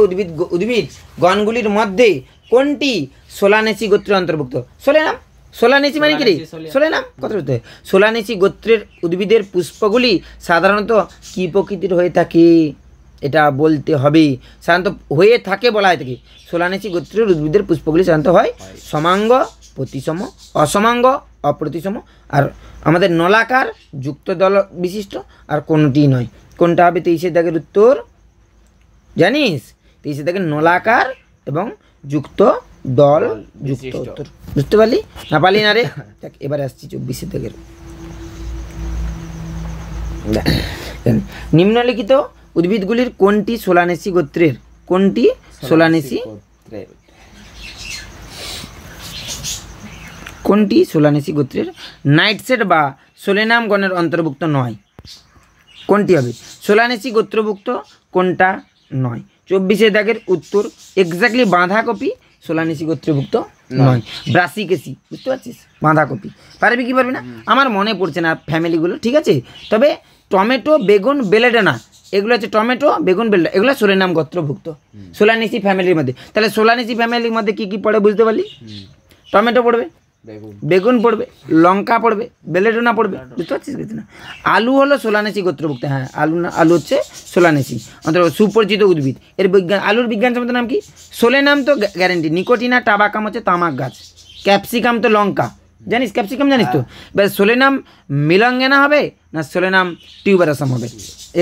উদ্ভিদ গণগুলির মধ্যে কোনটি সোলানেসি গোত্রের অন্তর্ভুক্ত? সোলেনাম। সোলানেসি মানে কি রে? সোলেনাম। কথা বলতে, সোলানেসি গোত্রের উদ্ভিদের পুষ্পগুলি সাধারণত কি প্রকৃতির হয়ে থাকে? এটা বলতে হবে। সাধারণত হয়ে থাকে বলা হয় থাকে, সোলানেসি গোত্রের উদ্ভিদের পুষ্পগুলি সাধারণত হয় সমাঙ্গ প্রতিসম, অসমাঙ্গ অপ্রতিসম, আর আমাদের নলাকার যুক্ত দল বিশিষ্ট, আর কোনটি নয়। কোনটা হবে 23-এর দাগের উত্তর জানিস? 23-এর দাগের নলাকার এবং যুক্ত দল যুক্ত উত্তর। বুঝতে পারলি না? পারলি না রে? দেখ এবারে আসছি 24-এর দাগের। নিম্নলিখিত উদ্ভিদগুলির কোনটি সোলানেসি গোত্রের? কোনটি সোলানেসি? কোনটি সোলানেসি গোত্রের? নাইটশেড বা সোলেনাম গণের অন্তর্ভুক্ত নয়। কোনটি হবে? সোলানেসি গোত্রভুক্ত কোনটা নয়? 24-এর দাগের উত্তর এক্স্যাক্টলি বাঁধাকপি সোলানেসি গোত্রভুক্ত নয়। ব্রাসিকেসি, বুঝতে পারছিস? বাঁধাকপি পারবি কি পারবি না আমার মনে পড়ছে না ফ্যামিলিগুলো, ঠিক আছে? তবে টমেটো, বেগুন, বেলেডানা এগুলো হচ্ছে টমেটো, বেগুন, বেলেডানা এগুলো সোলেনাম গোত্রভুক্ত সোলানেসি ফ্যামিলির মধ্যে। তাহলে সোলানেসি ফ্যামিলির মধ্যে কী কী পড়ে বুঝতে পারলি? টমেটো পড়বে, বেগুন পড়বে, লঙ্কা পড়বে, বেলেডোনা পড়বে, বুঝতে পারছিস কিছু না? আলু হলো সোলানেসি গোত্রভুক্ত। হ্যাঁ, আলু না, আলু হচ্ছে সোলানেসি, অন্তত সুপরিচিত উদ্ভিদ। এর বিজ্ঞান, আলুর বিজ্ঞানসম্মত নাম কি? সোলেনাম তো গ্যারেন্টি, নিকোটিনা টাবাকাম হচ্ছে তামাক গাছ, ক্যাপসিকাম তো লঙ্কা, জানিস? ক্যাপসিকাম জানিস তো? এবার সোলেনাম মিলঙ্গেনা হবে না সোলেনাম টিউবেরাসাম হবে?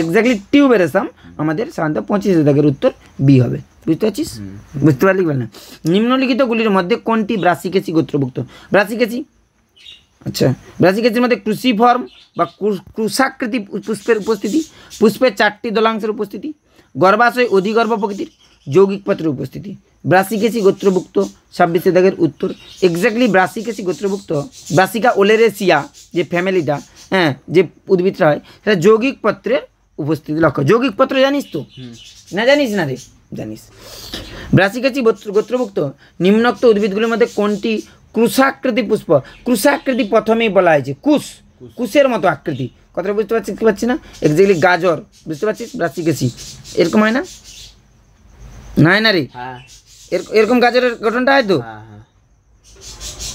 এক্স্যাক্টলি টিউবেরাসাম আমাদের সাধারণত 25-এর দাগের উত্তর বি হবে। বুঝতে পারছিস? বুঝতে পারলি বল না? নিম্নলিখিতগুলির মধ্যে কোনটি ব্রাসিকেসি গোত্রভুক্ত? ব্রাসিকেসি, আচ্ছা, ব্রাসিকেসির মধ্যে ক্রুসিফর্ম বা ক্রুশাকৃতি পুষ্পের উপস্থিতি, পুষ্পের 4টি দলাংশের উপস্থিতি, গর্ভাশয় অধিগর্ভ প্রকৃতির, যৌগিক পত্রের উপস্থিতি। ব্রাসিকেসি গোত্রভুক্ত 26-এর দাগের উত্তর এক্স্যাক্টলি ব্রাসিকেসি গোত্রভুক্ত ব্রাসিকা ওলেরেসিয়া যে ফ্যামিলিটা, হ্যাঁ, যে উদ্ভিদটা হয় সেটা যৌগিক পত্রের উপস্থিতি লক্ষ্য। যৌগিক পত্র জানিস তো? না জানিস না রে? জানিস। ব্রাসিকেসি গোত্রভুক্ত নিম্নোক্ত উদ্ভিদগুলির মধ্যে কোনটি ক্রুশাকৃতি পুষ্প? ক্রুশাকৃতি প্রথমেই বলা হয়েছে, কুশের মতো আকৃতি। কথাটা বুঝতে পারছিস কি পারছি না? এক্স্যাক্টলি গাজর, বুঝতে পারছিস? ব্রাসিকেসি এরকম হয় না? নাই না রে? এরকম গাজরের গঠনটা হয় তো?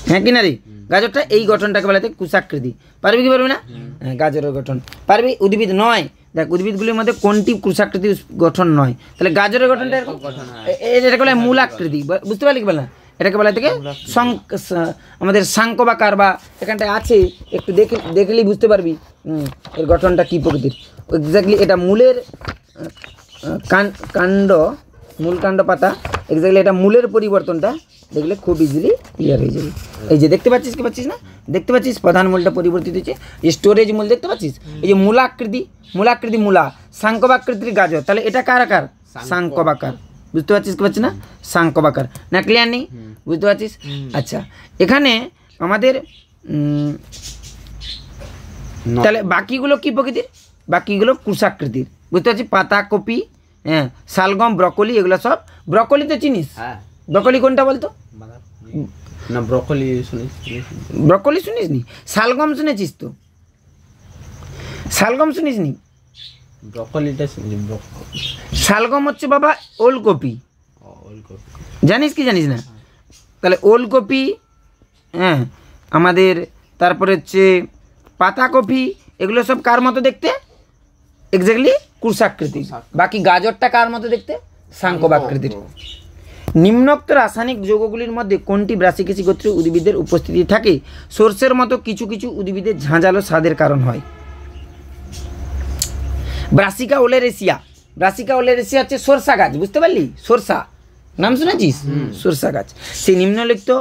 হ্যাঁ কি না রে? গাজরটা এই গঠনটাকে বলা হয় কুশাকৃতি। পারবি কি পারবি না? হ্যাঁ, গাজরের গঠন পারবি। উদ্ভিদ নয়, দেখ উদ্ভিদগুলির মধ্যে কোনটি ক্রুশাকৃতি গঠন নয়? তাহলে গাজরের গঠনটা এরকম, এটাকে বলা হয় মূলাকৃতি, বুঝতে পারলি কি বল না? এটাকে বলা থেকে আমাদের সাংকবাকার, বা এখানটায় আছে একটু দেখলেই বুঝতে পারবি এর গঠনটা কী প্রকৃতির। এক্স্যাক্টলি এটা মূলের কাণ্ড, মূল কাণ্ড পাতা, এক্স্যাক্টলি এটা মূলের পরিবর্তনটা দেখলে খুব ইজিলি ক্লিয়ার হয়ে যাবে। এই যে দেখতে পাচ্ছিস কি পাচ্ছিস না? দেখতে পাচ্ছিস প্রধান মূলটা পরিবর্তিত হচ্ছে, স্টোরেজ মূল দেখতে পাচ্ছিস? এই যে মূলাকৃতি মূলা, সাংকবাকৃতির গাজর, তাহলে এটা কার আকার? সাংকবাকার, বুঝতে পারছিস কি পাচ্ছিস না? সাংকবাকার না? ক্লিয়ার নেই? বুঝতে পারছিস? আচ্ছা, এখানে আমাদের তাহলে বাকিগুলো কি প্রকৃতির? বাকিগুলো ক্রুশাকৃতির, বুঝতে পারছিস? পাতাকপি, হ্যাঁ, শালগম, ব্রকলি এগুলো সব। ব্রকলি তো চিনিস? ব্রকলি কোনটা বলতো? না, ব্রকলি শুনিস? ব্রকলি শুনিস নি? শালগম শুনেছিস তো? শালগম শুনিস নি? ব্রকলিটা শুনি। শালগম হচ্ছে বাবা ওলকপি, জানিস কি জানিস না? তাহলে ওলকপি, হ্যাঁ, আমাদের তারপরে হচ্ছে পাতাকপি, এগুলো সব কার মতো দেখতে? এক্স্যাক্টলি ক্রুশাকৃতি। বাকি গাজরটা কার মতো দেখতে? সাংকবাকৃতির। নিম্নোক্ত রাসায়নিক যৌগগুলির মধ্যে কোনটি ব্রাসিকেসি গোত্রের উদ্ভিদের উপস্থিতি থাকে সর্ষের মতো কিছু কিছু উদ্ভিদের ঝাঁঝালো স্বাদের কারণ হয়? ব্রাসিকা ওলেরেসিয়া, ব্রাসিকা ওলেরেসিয়া হচ্ছে সরষা গাছ, বুঝতে পারলি? সরষা নাম শুনেছিস? সরষা গাছ। সেই নিম্নলিখিত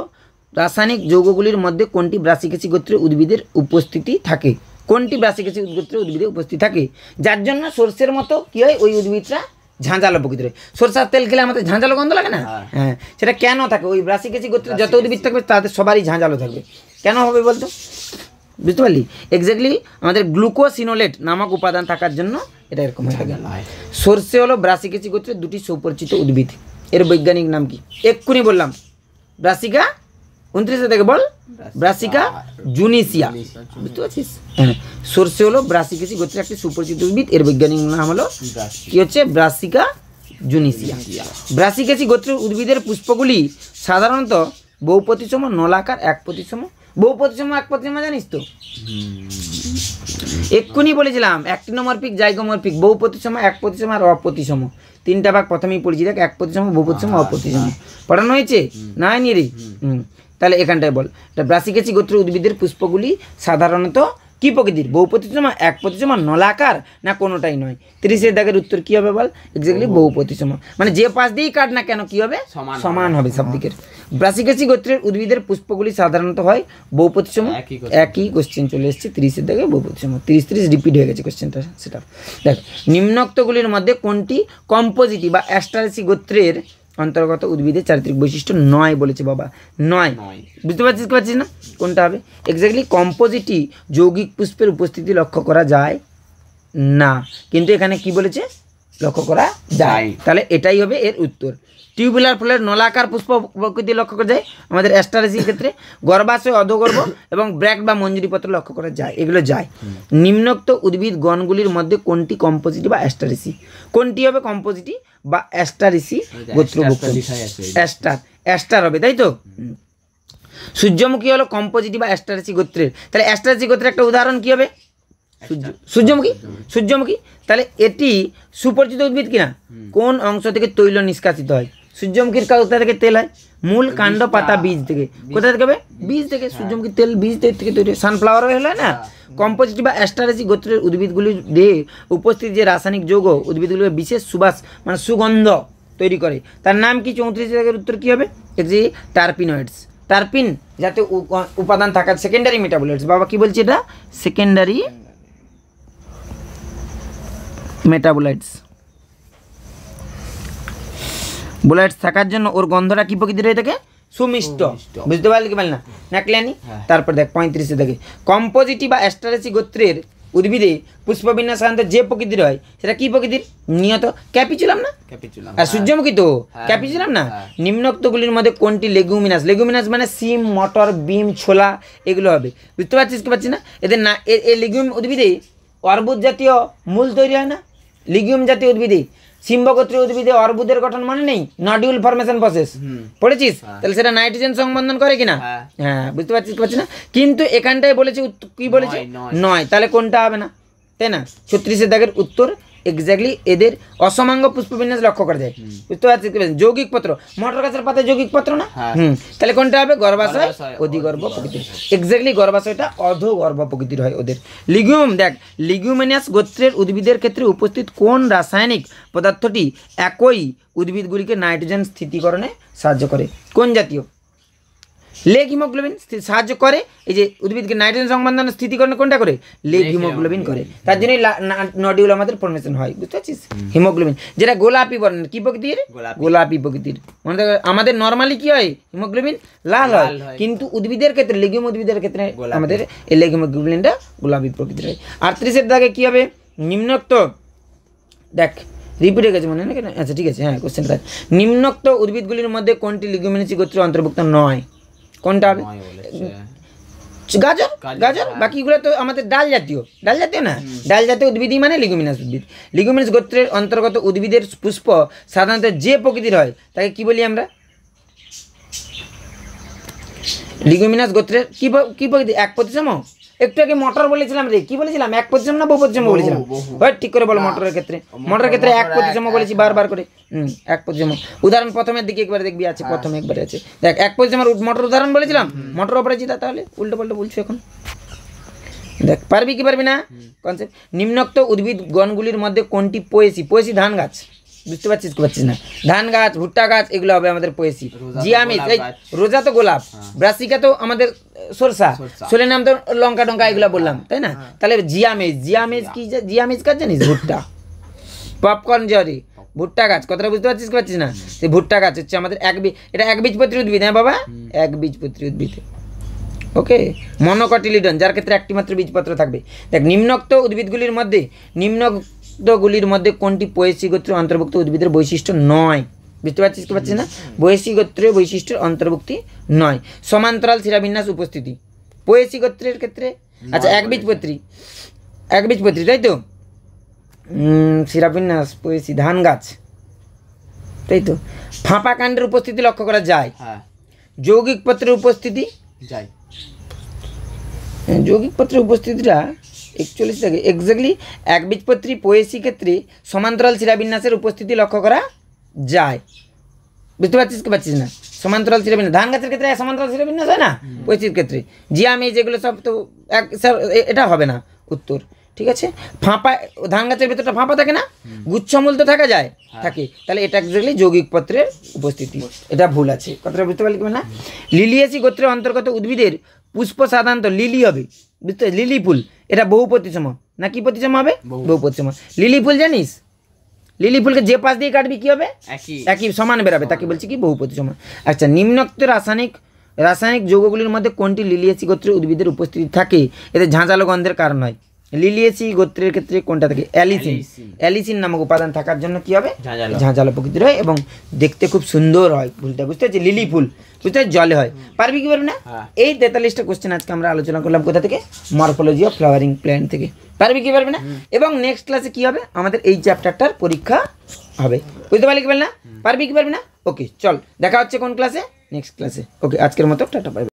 রাসায়নিক যৌগগুলির মধ্যে কোনটি ব্রাসিকেসি গোত্রের উদ্ভিদের উপস্থিতি থাকে? কোনটি ব্রাসিকেসি গোত্রের উদ্ভিদের উপস্থিতি থাকে যার জন্য সর্ষের মতো কী হয়? ওই উদ্ভিদটা ঝাঁঝালো প্রকৃতির হয়। সরষার তেল খেলে আমাদের ঝাঁঝালো গন্ধ লাগে না? হ্যাঁ, সেটা কেন থাকে? ওই ব্রাসিকেসি গোত্রের যত উদ্ভিদ থাকবে তাদের সবারই ঝাঁঝালো থাকবে। কেন হবে বলতো? বুঝতে পারলি? এক্স্যাক্টলি আমাদের গ্লুকোসিনোলেট নামক উপাদান থাকার জন্য এটা এরকম হয়ে থাকে। সর্ষে হলো ব্রাসিকেসি গোত্রের দুটি সুপরিচিত উদ্ভিদ। এর বৈজ্ঞানিক নাম কি? এক্ষুনি বললাম, ব্রাসিকা 29 থেকে বল, ব্রাসিকা জুনিসিয়া, বুঝতে পারছিস? হ্যাঁ, সর্ষে হলো ব্রাসিকেসি গোত্রের একটি সুপরিচিত উদ্ভিদ। এর বৈজ্ঞানিক নাম হলো কি হচ্ছে? ব্রাসিকা জুনিসিয়া। ব্রাসিকেসি গোত্রের উদ্ভিদের পুষ্পগুলি সাধারণত বহুপ্রতিসম, নলাকার, একপ্রতিসম। বহুপ্রতিসম একপ্রতিসম জানিস তো? এক্ষুনি বলেছিলাম অ্যাক্টিনোমরফিক, জাইগোমরফিক, বহুপ্রতিসম, একপ্রতিসম আর অপ্রতিসম। তিনটা ভাগ প্রথমেই পড়েছি, দেখ, একপ্রতিসম, বহুপ্রতিসম, অপ্রতিসম। পড়ানো হয়েছে না? হয়নি রে? তাহলে এখানটায় বল এটা ব্রাসিকেসি গোত্রের উদ্ভিদের পুষ্পগুলি সাধারণত কি প্রকৃতির, বহু প্রতিসম, এক প্রতিসম, নলাকার না কোনোটাই নয়। 30 দাগের উত্তর কি হবে বল, এক্স্যাক্টলি বহু প্রতিসম, মানে যে পাশ দিয়েই কাট না কেন কি হবে, সমান হবে সব দিকের। ব্রাসিকেসি গোত্রের উদ্ভিদের পুষ্পগুলি সাধারণত হয় বহু প্রতিসম, একই কোশ্চেন চলে এসেছে 30 দাগে বহু প্রতিসম, 30 রিপিট হয়ে গেছে কোশ্চেনটা। সেটা দেখ নিম্নোক্তগুলির মধ্যে কোনটি কম্পোজিটি বা অ্যাস্টারেসি গোত্রের অন্তর্গত উদ্ভিদের চারিত্রিক বৈশিষ্ট্য নয় বলেছে বাবা, নয়। বুঝতে পারছিস না কোনটা হবে, এক্স্যাক্টলি কম্পোজিটি যৌগিক পুষ্পের উপস্থিতি লক্ষ্য করা যায় না, কিন্তু এখানে কি বলেছে লক্ষ্য করা যায়, তাহলে এটাই হবে এর উত্তর। টিউবুলার ফুলের নলাকার পুষ্প প্রকৃতি লক্ষ্য করা যায় আমাদের অ্যাস্টারেসির ক্ষেত্রে, গর্ভাশয়, অধগর্ভ এবং ব্র্যাক্ট বা মঞ্জুরিপত্র লক্ষ্য করা যায়, এগুলো যায়। নিম্নোক্ত উদ্ভিদ গণগুলির মধ্যে কোনটি কম্পোজিটি বা অ্যাস্টারেসি, কোনটি হবে কম্পোজিটি বা অ্যাস্টারেসি গোত্রভুক্ত, অ্যাস্টার হবে, তাই তো। সূর্যমুখী হলো কম্পোজিটি বা অ্যাস্টারেসি গোত্রের, তাহলে অ্যাস্টারেসি গোত্রের একটা উদাহরণ কি হবে, সূর্যমুখী। তাহলে এটি সুপরিচিত উদ্ভিদ কিনা, কোন অংশ থেকে তৈল নিষ্কাশিত হয়, সূর্যমুখীর কোথা থেকে তেল হয়, মূল, কাণ্ড, পাতা, বীজ থেকে, কোথা থেকে হবে, বীজ থেকে, সূর্যমুখীর তেল বীজ থেকে তৈরি, সানফ্লাওয়ার অয়েল হয় না। কম্পোজিটি বা অ্যাস্টারেসি গোত্রের উদ্ভিদগুলির দেহে উপস্থিত যে রাসায়নিক যৌগ উদ্ভিদগুলির বিশেষ সুবাস মানে সুগন্ধ তৈরি করে, তার নাম কি, 34 দাগের উত্তর কি হবে, এটি টার্পিনয়েডস। টার্পিন জাতীয় উপাদান থাকা সেকেন্ডারি মেটাবলাইটস, বাবা কি বলছে এটা সেকেন্ডারি মেটাবোলাইটস, বোলাইটস থাকার জন্য ওর গন্ধটা কি প্রকৃতির হয়ে থাকে, সুমিষ্ট। বুঝতে পারলি কি পারলি না, নাকলানি। তারপর দেখ 35 দেখে কম্পোজিটি বা অ্যাস্টারেসি গোত্রের উদ্ভিদে পুষ্পবিন্যাস সাধারণত যে প্রকৃতির হয় সেটা কি প্রকৃতির, নিয়ত ক্যাপিচুলাম না, আর সূর্যমুখী তো ক্যাপিচুলাম না। নিম্নোক্তগুলির মধ্যে কোনটি লেগুমিনাস, লেগুমিনাস মানে সিম, মটর, বিম, ছোলা এগুলো হবে। বুঝতে পারছিস কি পারছিস না, এদের না এই লেগুম উদ্ভিদে অর্বুদ জাতীয় মূল তৈরি হয় না, লিগিউম জাতীয় উদ্ভিদে, সিম্বগোত্রীয় উদ্ভিদে অর্বুদের গঠন মানে নেই, নডিউল ফরমেশন প্রসেস পড়েছিস, তাহলে সেটা নাইট্রোজেন সংবন্ধন করে কিনা, হ্যাঁ বুঝতে পারছিস না, কিন্তু এখানটায় বলেছে কি বলেছে নয়, তাহলে কোনটা হবে না, তাই না। 36 দাগের উত্তর এক্স্যাক্টলি এদের অসমাঙ্গ পুষ্পবিন্যাস লক্ষ্য করা যায়। বুঝতে পারছিস, যৌগিক পত্র, মটর গাছের পাতায় যৌগিক পত্র না, তাহলে কোনটা হবে, গর্ভাশয়, অধিগর্ভ প্রকৃতির, এক্স্যাক্টলি গর্ভাশয়টা অধগর্ভ প্রকৃতির হয় ওদের। লিগুম দেখ লিগুমিনাস গোত্রের উদ্ভিদের ক্ষেত্রে উপস্থিত কোন রাসায়নিক পদার্থটি একই উদ্ভিদগুলিকে নাইট্রোজেন স্থিতিকরণে সাহায্য করে, কোন জাতীয়, লেগ হিমোগ্লোবিন সাহায্য করে, এই যে উদ্ভিদকে নাইট্রোজেন সংবন্ধন স্থিতিকরণে কোনটা করে, লেগ হিমোগ্লোবিন করে, তার জন্যই নডিউল আমাদের ফর্মেশন হয়। বুঝতে পারছিস, হিমোগ্লোবিন যেটা গোলাপি বর্ণের, কি প্রকৃতির, গোলাপি প্রকৃতির, মানে আমাদের নর্মালি কি হয় হিমোগ্লোবিন লাল হয়, কিন্তু উদ্ভিদের ক্ষেত্রে লেগুম উদ্ভিদের ক্ষেত্রে আমাদের এই লেগ হিমোগ্লোবিনটা গোলাপি প্রকৃতির হয়। 38 দাগে কি হবে, নিম্নোক্ত দেখ রিপিট হয়ে গেছে মনে না কেন, আচ্ছা ঠিক আছে, হ্যাঁ কোশ্চেনটা নিম্নোক্ত উদ্ভিদগুলির মধ্যে কোনটি লিগুমিনেসি গোত্রের অন্তর্ভুক্ত নয়, কোনটা হবে, গাজর, গাজর, বাকিগুলো তো আমাদের ডাল জাতীয় না, ডাল জাতীয় উদ্ভিদই মানে লিগুমিনাস উদ্ভিদ। লিগুমিনাস গোত্রের অন্তর্গত উদ্ভিদের পুষ্প সাধারণত যে প্রকৃতির হয় তাকে কি বলি আমরা, লিগুমিনাস গোত্রের কি প্রকৃতি, এক প্রতিসম, একটু আগে মটর বলেছিলাম রে, কি বলেছিলাম, এক প্রতিসম না বহু প্রতিসম বলেছিলাম, ঠিক করে বল, মটরের ক্ষেত্রে এক প্রতিসম বলেছি বারবার করে, এক প্রতিসম উদাহরণ প্রথমের দিকে একবার দেখবি আছে, প্রথমে একবারে আছে, দেখ এক প্রতিসমের মটর উদাহরণ বলেছিলাম, মটর অপরাজিতা, তাহলে উল্টো পাল্টা বলছো এখন, দেখ পারবি কি পারবি না কনসেপ্ট। নিম্নোক্ত উদ্ভিদ গণগুলির মধ্যে কোনটি পোয়েসি, পোয়েসি ধান গাছ, বুঝতে পারছিস কি পারছিস না, ধান গাছ, ভুট্টা গাছ এগুলো হবে আমাদের পোয়েসি। জিয়ামিজ, এই রোজা তো গোলাপ, ব্রাসিকা তো আমাদের সরষা, সোলের নাম তো লঙ্কা টঙ্কা এগুলো বললাম, তাই না, তাহলে জিয়ামিজ, জিয়ামিজ কি, জিয়ামিজ গাছ জানিস, ভুট্টা, পপকর্ন জরি, ভুট্টা গাছ, কথাটা বুঝতে পারছিস কি পারছিস না, সেই ভুট্টা গাছ হচ্ছে আমাদের এটা একবীজপত্রী উদ্ভিদ, হ্যাঁ বাবা একবীজপত্রী উদ্ভিদ, ওকে। মনোকটিলিডন যার ক্ষেত্রে একটি মাত্র বীজপত্র থাকবে। দেখ নিম্নোক্ত উদ্ভিদগুলির মধ্যে কোনটি পোয়েসি গোত্রের অন্তর্ভুক্ত উদ্ভিদের বৈশিষ্ট্য নয়, বুঝতে পারছিস কি পারছিস না, পোয়েসি গোত্রের বৈশিষ্ট্যের অন্তর্ভুক্তি নয়। সমান্তরাল শিরাবিন্যাস উপস্থিতি পোয়েসি গোত্রের ক্ষেত্রে, আচ্ছা একবীজপত্রী, তাই তো, শিরাবিন্যাস পোয়েসি ধান গাছ, তাই তো। ফাঁপা কাণ্ডের উপস্থিতি লক্ষ্য করা যায়, যৌগিক পত্রের উপস্থিতি যায়, যৌগিক পত্রের উপস্থিতিটা 41 থেকে এক্স্যাক্টলি একবীজপত্রী পোয়েসি ক্ষেত্রে সমান্তরাল শিরাবিন্যাসের উপস্থিতি লক্ষ্য করা যায়। বুঝতে পারছিস কি পারছিস না? সমান্তরাল শ্রেণীবিন্যাস, ধান গাছের ক্ষেত্রে সমান্তরাল শ্রেণীবিন্যাস হয় না, পরিচিতির ক্ষেত্রে জিয়ামি যেগুলো সব তো এক স্যার এটা হবে না উত্তর, ঠিক আছে? ফাঁপা, ধান গাছের ভেতরটা ফাঁপা থাকে না, গুচ্ছমূল তো থাকা যায়, থাকে, তাহলে এটা এক্স্যাক্টলি যৌগিক পত্রের উপস্থিতি, এটা ভুল আছে, কথাটা বুঝতে পারলি কি না? লিলিয়াসি গোত্রের অন্তর্গত উদ্ভিদের পুষ্প সাধারণত লিলি হবে, বুঝতে, লিলি ফুল, এটা বহু প্রতিসম না কি প্রতিসম হবে? বহু প্রতিসম। লিলি ফুল জানিস, লিলি ফুলকে যে পাশ দিয়ে কাটবি কি হবে? একই সমান বেরাবে, তাকে বলছি কি বহু প্রতিসম। আচ্ছা, নিম্নোক্ত রাসায়নিক যৌগগুলির মধ্যে কোনটি লিলিয়াসি গোত্রের উদ্ভিদের উপস্থিতি থাকে এতে ঝাঁঝালো গন্ধের কারণ হয়? লিলিয়াসি গোত্রের ক্ষেত্রে কোনটা থাকে? অ্যালিসিন। অ্যালিসিন নামক উপাদান থাকার জন্য কি হবে? ঝাঁঝালো প্রকৃতির হয় এবং দেখতে খুব সুন্দর হয় ফুলটা, বুঝতে পারছি? লিলি ফুল, বুঝতে পারছি, জলে হয়। পারবি কি পারবি না? এই 43টা কোশ্চেন আজকে আমরা আলোচনা করলাম কোথা থেকে? মরফোলজি অফ ফ্লাওয়ারিং প্ল্যান্ট থেকে। পারবি কি পারবি না? এবং নেক্সট ক্লাসে কি হবে? আমাদের এই চ্যাপ্টারটার পরীক্ষা হবে, বুঝতে পারলি কি পারবি না? পারবি কি পারবি না? ওকে, চল দেখা হচ্ছে কোন ক্লাসে? নেক্সট ক্লাসে। ওকে, আজকের মতো টাটা, বাই।